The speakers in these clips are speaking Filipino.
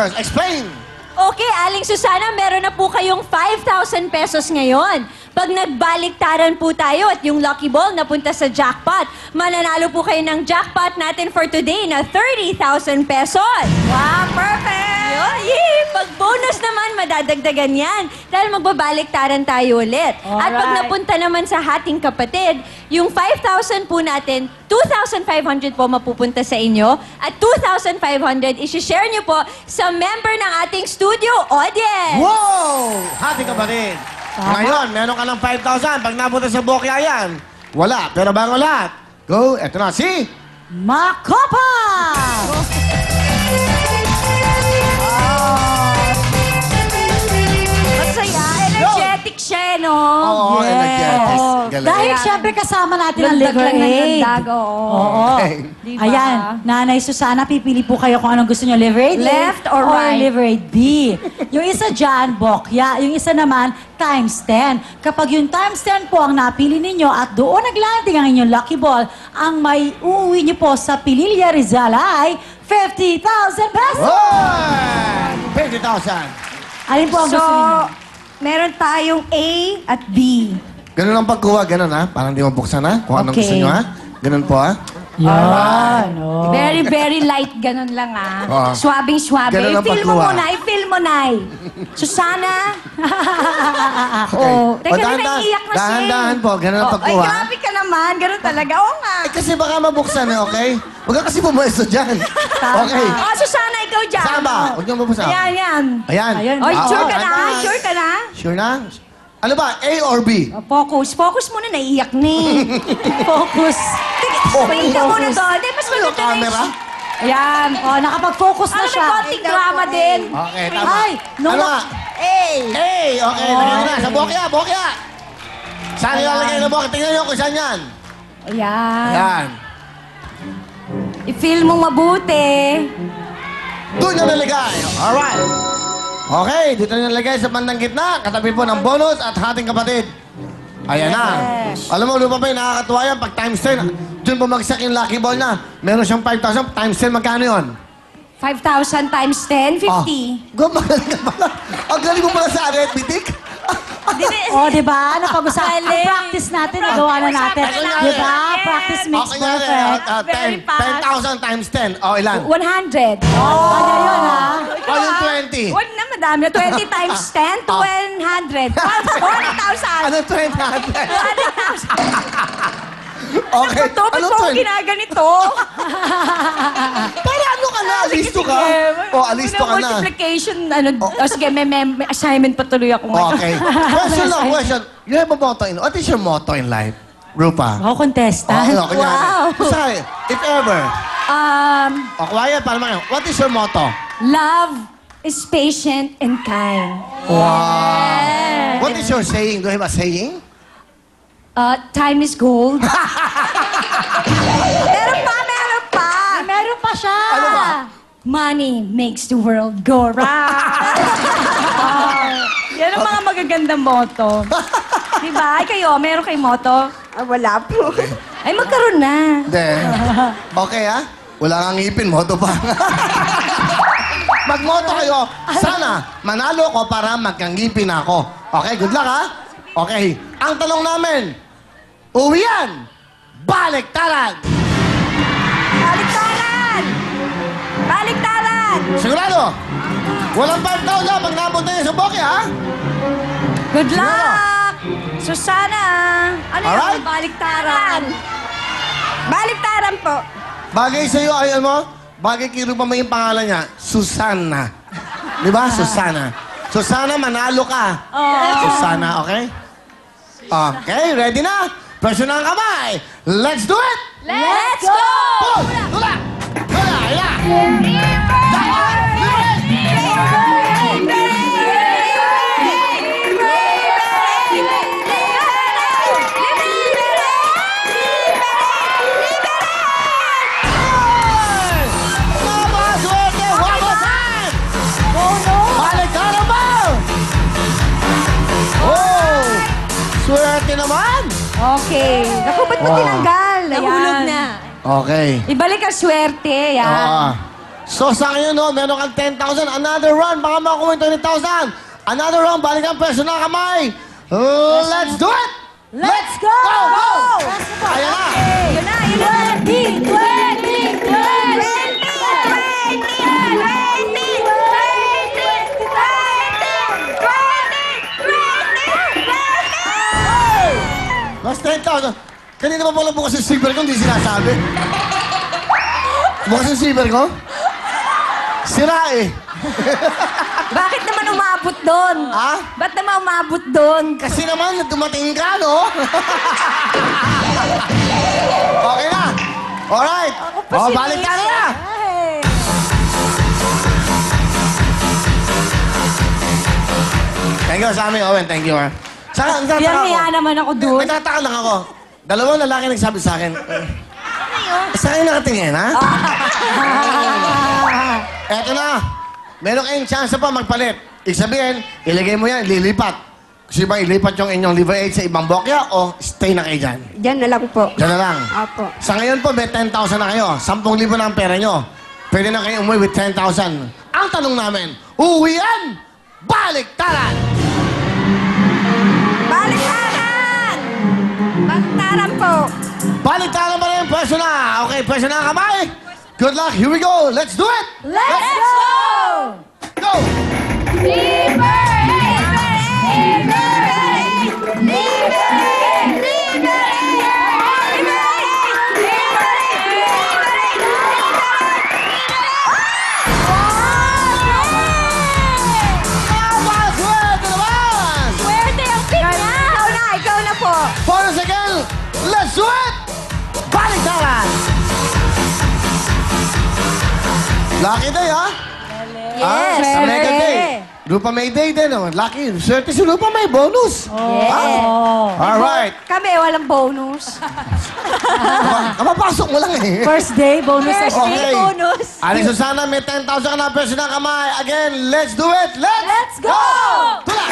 first. Explain. Okay, Aling Susana, meron na po kayong 5,000 pesos ngayon. Pag nagbaliktaran po tayo at yung lucky ball napunta sa jackpot, mananalo po kayo ng jackpot natin for today na 30,000 pesos. Wow, perfect! Yay! Pag bonus naman, madadagdagan yan. Dahil magbabaliktaran tayo ulit. At pag Alright. napunta naman sa hating kapatid, yung 5,000 po natin, 2,500 po mapupunta sa inyo. At 2,500 isi-share nyo po sa member ng ating studio audience. Wow! Hati ka ba rin? Ngayon, meron ka ng 5,000. Pag napunta sa bokya yan, wala. Pero bago lahat, go, eto na, si... Makopa! Masaya, energetic siya, no? Oo, energetic. Galing. Dahil siyempre kasama natin ang Lundag liver lang ng aid. lundag, oo. Oo. Okay. Diba? Ayan, Nanay Susana, pipili po kayo kung anong gusto nyo. Liver aid Left A or right? liver aid B. Yung isa dyan, bokya. Yung isa naman, times 10. Kapag yung times 10 po ang napili ninyo at doon naglanding ang inyong lucky ball, ang may uuwi nyo po sa Pililla Rizal ay 50,000 pesos! Oy! 50,000. Alin po ang So, gusto ninyo? meron tayong A at B. Ganun ang pagkuha, ganun ha? Parang di mabuksan ha? Kung anong Okay. gusto nyo ha? Ganun po ha? Yan, oh. Very, very light, ganun lang Oo. Swabing-swabe. Ganun ang I-feel mo pagkuha. muna, i-feel mo, Nay. Susana. Okay. Oh, teka na, dahan-dahan- naiiyak na siya. dahan-dahan po, ganun ang Ay, pagkuha. grabe ka naman. Ganun talaga. Oo nga. Eh, kasi baka mabuksan eh, okay? Huwag ka kasi pumuesto dyan. Okay. Oh, Susana, ikaw dyan. Saan ba? Huwag niyo mabuksan. Ayan, yan. Ayan. Ayan. Oy, Ah, sure oh, ka na? dahan-dahan. Sure ka na? Sure na? Ano ba? A or B? Oh, focus. Focus muna, naiiyak ni. Focus. Tingin ka muna doon. Di, mas Ano yung maganda na camera? Ayan. Oh, nakapag-focus na Ano, siya. may konting drama din. Okay, tama. Ay, nung ano nga? A. A! Okay, lagyan na. Sa bokya, bokya! Saan nilalagay na bokya? Tingnan niyo kung saan yan. Ayan. Yan. I-feel mo mabuti. Doon niya nalagay. Alright. Okay, dito niya nalagay sa bandang gitna. Katabi po ng bonus at hating kapatid. Ayan na. Alam mo, lupa pa yung nakakatuwa yan. Pag times 10, doon bumagsak yung lucky ball na. Meron siyang 5,000. Times 10, magkano yun? 5,000 times 10, 50. Gumagal ka pala. Ang galing mo pala sa arithmetic. Oh, di ba? Napag-usapan. Ang practice natin, nagawa na natin. Pag-usapan. Di ba? Practice makes Okay, yan, perfect. Very fast. 10,000 times 10. Oh, ilan? 100. Ano yun, ha? Oh, yung 20. Huwag na, madami. 20 times 10 to 100. 1,000. Ano 20,000? Okay. Ito, ba't Ano mo ako 20? ginaganito? Para ano ka na? Alisto ka? Oh, alisto ka na. Multiplication, ano, sige, may assignment pa tuloy ako ngayon. Okay. Question lang, question. You have a motto in... What is your motto in life? Rupa? Ako, contestant. Ano, kunyari. Wow. Sorry, if ever. O, quiet, para mga. What is your motto? Love is patient and kind. Wow. What is your saying? Do you have a saying? Time is gold. Meron pa, meron pa. Meron pa siya. Ano ba? Money makes the world go round. Yan ang mga magagandang motto. Diba? Ay, kayo, meron kayong motto? Wala po. Ay, magkaroon na. Hindi. Okay, ha? Wala kang ngipin, motto pa. Magmoto kayo. Sana manalo ko para magkangipin ako. Okay, good luck, ha? Okay. Ang tanong namin, uwi yan! Baliktaran! Baliktaran! Baliktaran! Sigurado? Walang 5,000 pag napunta niya sa bokeh, ha? Good luck! Susana! Ano Alright. yung baliktaran? Baliktaran po. Bagay sa'yo, ayun mo? Bagay kay Rupa mo yung pangalan niya, Susana. Di ba? Susana. Susana, manalo ka. Susana, okay? Okay, ready na? Presyo na ang kamay. Let's do it! Let's go! Pull! Tula! Tula! Ila! Mama, suwerte! One more time! Baliktaran mo! Oh! Swerte naman! Okay. Naku, ba't mo Oh. tinanggal? Nahulog Ayan. na. Okay. Ibalik ang swerte. Yan. Oo. So sa ngayon, no, meron kang 10,000. Another round, baka makuha yung 20,000. Another round, balik ang pwesto ng kamay. Let's do it! Let's go! Go! Ayan na! Yun na, yun na. 20, 20, 20! Mas 10,000. Kanina pa pala bukas yung silver ko, hindi sinasabi. Bukas yung silver ko? Sira eh. Bakit naman umabot doon? Ha? Ba't naman umabot doon? Kasi naman, dumating ka, no? Okay na. Alright. Balik ka na. Thank you sa amin, Owen. Thank you, ha. Saka, nagtataka ako. Yan naman ako doon. May nagtataka lang ako. Dalawang lalaki nagsabi sa akin. Saan kayo nakatingin, ha? Eto na. Meron kayong chance pa magpalit. Ibig sabihin, ilagay mo yan, lilipat. Gusto ba ilipat yung inyong liver aid sa ibang bokya o stay na kayo dyan? Diyan na lang po. Dyan na lang. Opo. Sa ngayon po, may 10,000 na kayo. 10,000 na ang pera nyo. Pwede na kayo umuwi with 10,000. Ang tanong namin, uwian, baliktaran! Baliktaran! Baliktaran po. Baliktaran pa rin, pwesto na. Okay, pwesto na ang kamay. Good luck, here we go. Let's do it! Let's go! Go! Swerte naman! Swerte ang pick niya! Ikaw na po. Bonus again, let's do it! Baliktaran! Lucky day, ha? Yes, Sa Mega swerte. Day. Lupa May Day din, oh. Lucky. Swerte si Lupa may bonus. Yeah. Alright. Kami, walang bonus. Kapapasok mo lang eh. First day, bonus First again. day Okay. bonus. Aling Susana, may 10,000 ka na peso ng kamay. Again, let's do it. Let's go! Tula!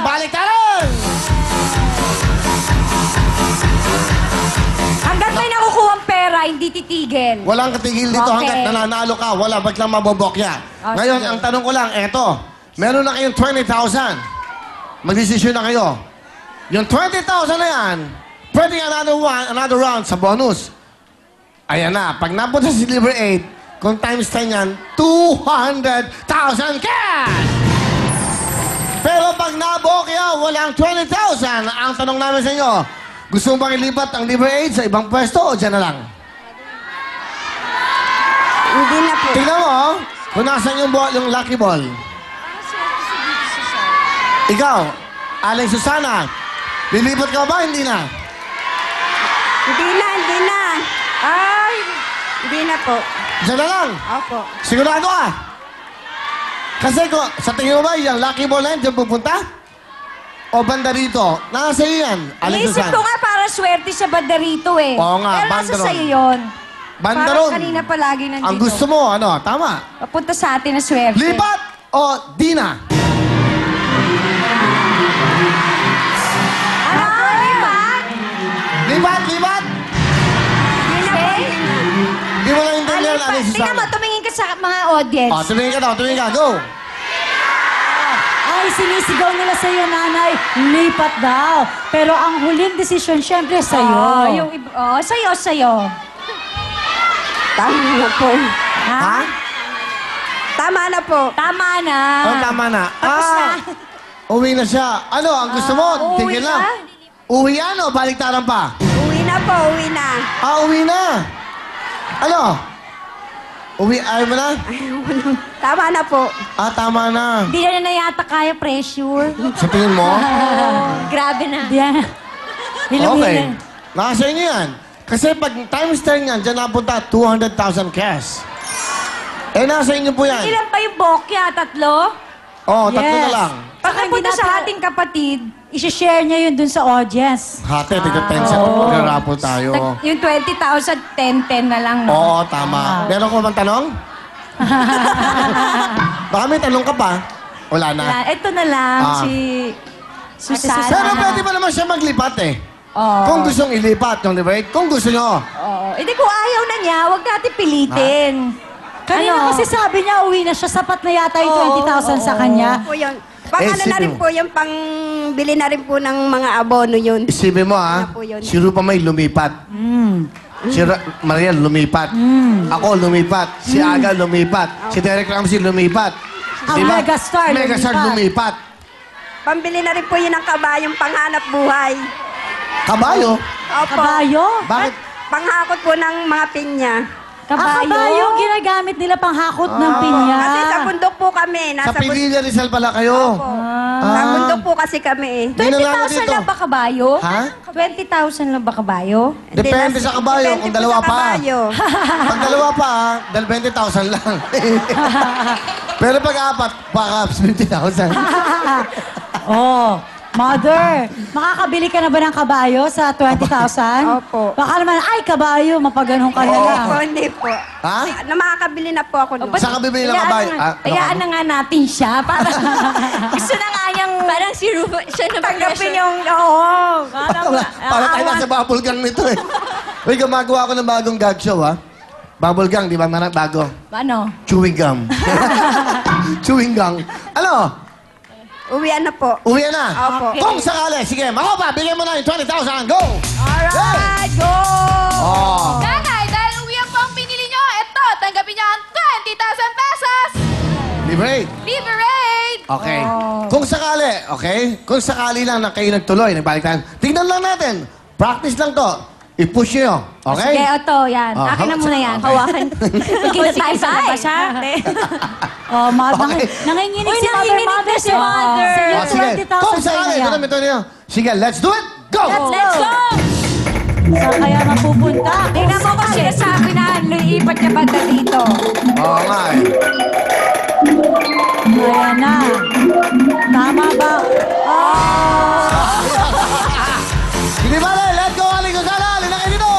Baliktaran! Hanggat may nakukuhang pera, hindi titigil. Walang katigil dito Okay. hanggat nananalo ka. Wala, ba't lang mabobokya? Ngayon, ang tanong ko lang, eto. Meron na kayong 20,000. Magdesisyon na kayo. Yung 20,000 na yan, pwede another round sa bonus. Ayan na, pag napunta si Liver 8, kung times 10 yan, 200,000 cash! Pero pag nabokya, walang 20,000. Ang tanong namin sa inyo, gusto mo bang ilipat ang Liver 8 sa ibang pwesto o dyan na lang? Hindi na po. Tingnan mo, oh. Kung nasan yung lucky ball. Ikaw, Aling Susana, lilipat ka ba? Hindi na. Hindi na. Ay, hindi na po. Diyan na lang. Opo. Sigurado ka. Kasi sa tingin mo ba, yung lucky ball na yun, dyan pupunta? O banda rito? Nasa iyo yan, Aling Naisip ko Susana. nga para swerte sa banda rito eh. Oo nga, Pero nasa banda ron. sa'yo yun. Banda Parang ron. kanina palagi nandito. Ang gusto mo, ano, tama. Papunta sa atin na swerte. Lipat o di na? Ano? Lipat? Lipat! Okay. Di mo lang intindihan, Aling Tingnan mo, Susana. tumingin ka sa mga audience. O, tumingin ka daw, tumingin ka. Go! Ay, sinisigaw nila sa iyo, nanay, lipat daw. Pero ang huling desisyon, syempre, sa iyo. Sa'yo. Tama na po. Ha? Tama na po. Tama na. Oh, tama na. Uwi na siya. Ano, ang gusto mo? uwi Tingin lang. na? Uwi yan o baliktaran pa? Uwi na po, uwi na. Uwi na. Ano? Uwi, ayaw mo na? Tama na po. Tama na. Hindi na yata kaya pressure. Sa tingin mo? Grabe na. Diyan. Okay. Nasa inyo yan. Kasi pag times 10 yan, dyan napunta 200,000 cash. Eh, nasa inyo po yan. Ilan pa yung bokya? Tatlo? Oo, tatlo na Yes. lang. Pag napunta hindi sa natin- ating kapatid, I-share niya yun dun sa audience. Hati, tignan 10 cents. Magrarapo tayo. yung 20,000, 10-10 na lang, no? Oo, tama. Meron ko bang tanong? Baka may tanong ka pa. Wala na. Ito na lang, Ah. si Susana. Pero pwede pa naman siya maglipat eh. Oo. Kung gustong ilipat yung debate, kung gusto nyo. Oo. Hindi kung ayaw na niya, huwag natin pilitin. Kanina kasi sabi niya, uwi na siya. Sapat na yata yung 20,000 sa kanya. Po yun. Pang ano na isipin rin mo. po yung pang bili na rin po ng mga abono yun. Isipin mo ha, Ano po yun? si Rupa May lumipat. Si Mariel lumipat. Ako lumipat. Si Aga lumipat. Si Derek Ramsey lumipat. Ang Diba? megastar Megastar lumipat. Pambili na rin po yun ng kabayong panghanap buhay. Kabayo? Opo. Kabayo? Bakit? Panghakot po ng mga pinya. Kabayo ginagamit nila pang hakot ng pinya. Kasi sa bundok po kami. Sa Pinilla Rizal pala kayo. Opo. Sa bundok po kasi kami eh. Di na lang 20,000 dito. lang ba kabayo? Ha? 20,000 lang ba kabayo? Depende sa kabayo, Depende kung po dalawa sa pa. kabayo. Pag dalawa pa, dahil 20,000 lang. Pero pag apat, baka 20,000. Oh, mother, makakabili ka na ba ng kabayo sa 20,000? Opo. Baka naman, ay, kabayo, mapaganong ka na lang. Opo, hindi po. Ha? Na makakabili na po ako nun. Saan ka bibili ng kabayo? Hayaan na nga natin siya. Para gusto na nga niyang Parang si Rufa, siya na tanggapin yung... Oo. Para tayo nasa bubble gang nito eh. Uy, gumagawa ako ng bagong gag show ha. Bubble gang, di ba? Marang bago. Ano? Chewing gum. Chewing gum. Ano? Uwian na po. Uwi na. Opo. Kung sakali, sige, mako pa, bigyan mo na yung 20,000. Go! Alright, go! Oh. Nanay, dahil uwiyak po ang pinili nyo, eto, tanggapin nyo ang 20,000 pesos! Libre. Liberate! Okay. Kung sakali, okay? Kung sakali lang na kayo nagtuloy, nagbalik tayo. Tignan lang natin. Practice lang to. I-push nyo. Okay? Sige, Otto, yan. Oh, Akin na hawa- muna yan. okay. Hawakan. Kita tayo sa labas, ha? Oh, Okay. nanginginig Uy, si Mother nanginginig Mother. na si Mother. Sige, Oh, sige. 20,000 Kung sa sakali, inyo. ito nyo. Sige, let's do it. Go! Let's go! Saan kaya mapupunta? Tingnan mo kung sinasabi na luipat niya pagka dito. Oo nga eh. Ayan na. Tama ba? Hindi ba na? Let's go, Aling Gonzalo. Linakay dito.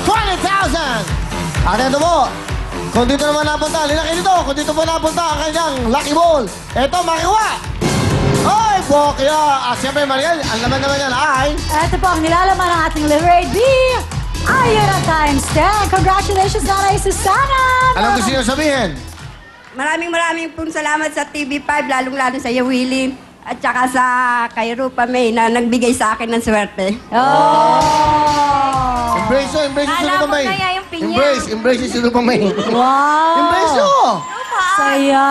20,000. At ito po. Kung dito naman napunta, linakay dito. Kung dito po napunta ang kanyang lucky ball. Ito, makiwa. Ay, bokya. Siyempre, Mariel, ang laman naman yan ay... Ito po ang nilalaman ng ating Liberate B. Ayun ang times 10. Congratulations, Nanay Susana. Anong gusto niyo sabihin? Maraming pong salamat sa TV5, lalong-lalo sa iyo, Willie. At saka sa kay Rupa May na nagbigay sa akin ng swerte. Embrace nyo, embrace nyo si Kala Rupa mo May. na yan yung pinya. Embrace nyo si Rupa May. Wow. Embrace nyo. Saya.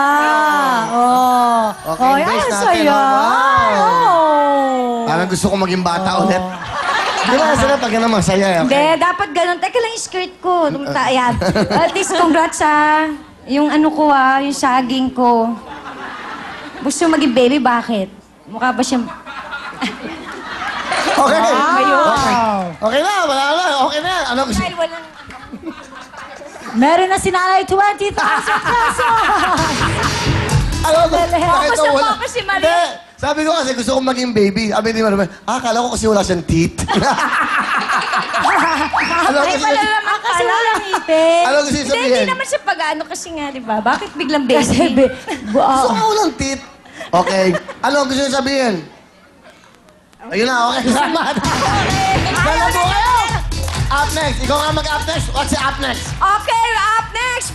Oh. Okay, Oh, embrace yan, natin, saya. wow. Oh. Parang gusto ko maging bata ulit. Di ba, sarap pag ganun masaya eh, Hindi, okay? dapat ganun. Teka lang yung skirt ko. Ayan. At least, congrats ha. Yung ano ko yung saging ko. Gusto maging baby, bakit? Mukha ba siya... Okay. Ayun. Okay. Okay na, wala na. Okay na. Ano gusto? Dahil walang... Meron na si Nanay 20,000 pesos. Ano gusto? Gusto mo ako si Maria. Hindi. Sabi ko kasi gusto kong maging baby. Sabi ni Maria, akala ko kasi wala siyang teeth. Ano Ay, kasi wala naman Kasi pala. walang ipin. Ano gusto Hindi, sabihin? hindi naman siya pag-ano kasi nga, di ba? Bakit biglang Kasi, baby? Gusto ko walang teeth. Okay. Ano gusto niyo sabihin? Ayun na, okay. Salamat. Dala po kayo. Up next. Ikaw nga mag-up next. What's up next? Okay, up next,